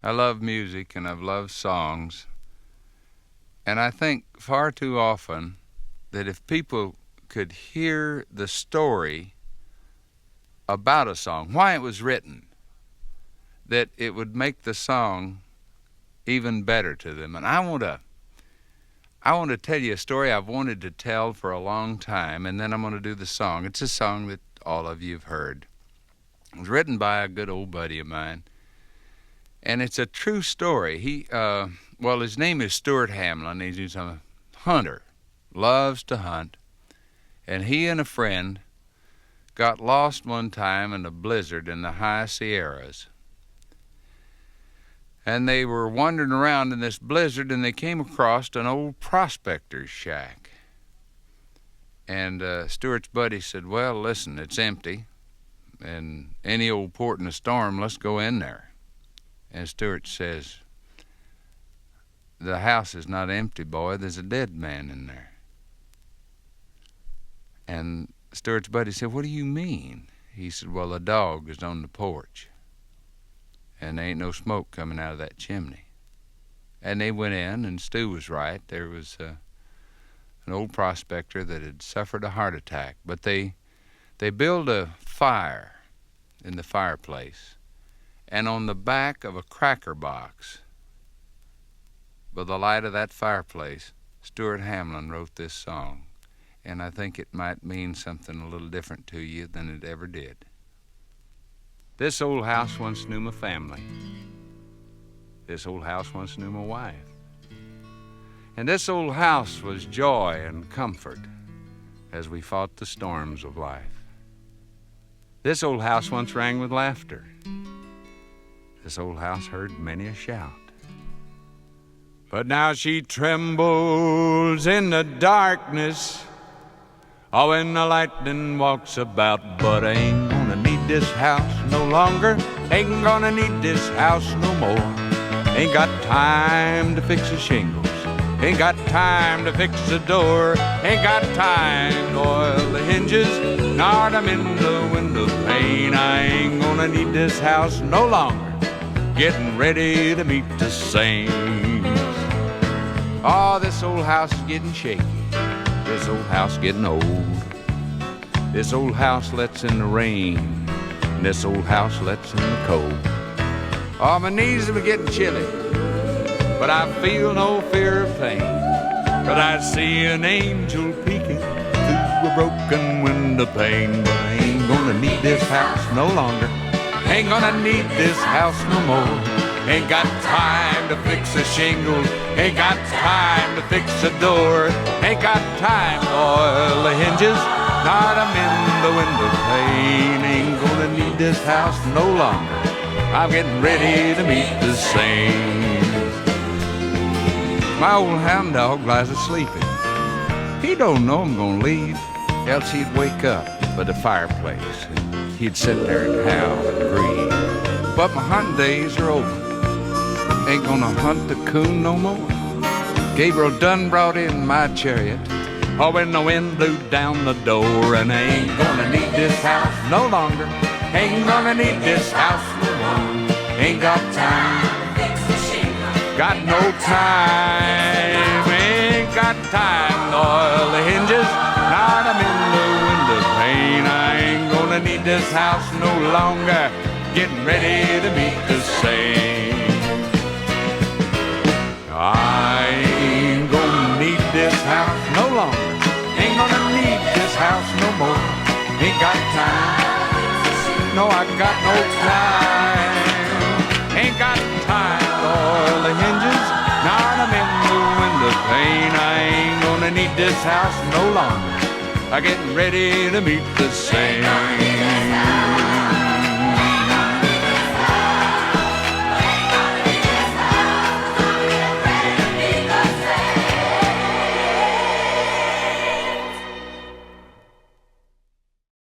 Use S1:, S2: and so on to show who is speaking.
S1: I love music and I've loved songs. And I think far too often that if people could hear the story about a song, why it was written, that it would make the song even better to them. And I want to tell you a story I've wanted to tell for a long time, and then I'm going to do the song. It's a song that all of you have heard. It was written by a good old buddy of mine, and it's a true story. His name is Stuart Hamblen. He's a hunter, loves to hunt, and he and a friend got lost one time in a blizzard in the high Sierras. And they were wandering around in this blizzard, and they came across an old prospector's shack. And Stuart's buddy said, well, listen, it's empty, and any old port in a storm, let's go in there. And Stuart says, the house is not empty, boy, there's a dead man in there. And Stuart's buddy said, what do you mean? He said, well, a dog is on the porch, and there ain't no smoke coming out of that chimney. And they went in, and Stu was right. There was an old prospector that had suffered a heart attack. But they built a fire in the fireplace, and on the back of a cracker box, by the light of that fireplace, Stuart Hamblen wrote this song. And I think it might mean something a little different to you than it ever did. This old house once knew my family. This old house once knew my wife. And this old house was joy and comfort as we fought the storms of life. This old house once rang with laughter. This old house heard many a shout. But now she trembles in the darkness, oh, when the lightning walks about. But I ain't gonna need this house no longer. Ain't gonna need this house no more. Ain't got time to fix the shingles. Ain't got time to fix the door. Ain't got time to oil the hinges, nor to mend the window pane. I ain't gonna need this house no longer. Getting ready to meet the saints. Oh, this old house is getting shaky. This old house getting old. This old house lets in the rain, and this old house lets in the cold. Oh, my knees are getting chilly, but I feel no fear of pain, 'cause I see an angel peeking through a broken window pane. But I ain't gonna need this house no longer. Ain't gonna need this house no more. Ain't got time to fix the shingles. Ain't got time to fix the door. Ain't got time to oil the hinges, not to mend the window pane. Ain't gonna need this house no longer. I'm getting ready to meet the saints. My old hound dog lies asleeping. He don't know I'm gonna leave, else he'd wake up by the fireplace and he'd sit there and howl and grieve. But my hunting days are over. Ain't gonna hunt the coon no more. Gabriel done brought in my chariot, oh, when the wind blew down the door. And I ain't gonna need this house no longer. Ain't gonna need this house no more. Ain't got time to fix the shingles. Got no time. Ain't got time to oil the hinges, not I'm in the window pane. I ain't gonna need this house no longer. Getting ready to meet the saints. I ain't gonna need this house no longer. Ain't gonna need this house no more. Ain't got time. No, I got no time. Ain't got time to oil the hinges. Now I'm in the window pane. I ain't gonna need this house no longer. I'm getting ready to meet the saints.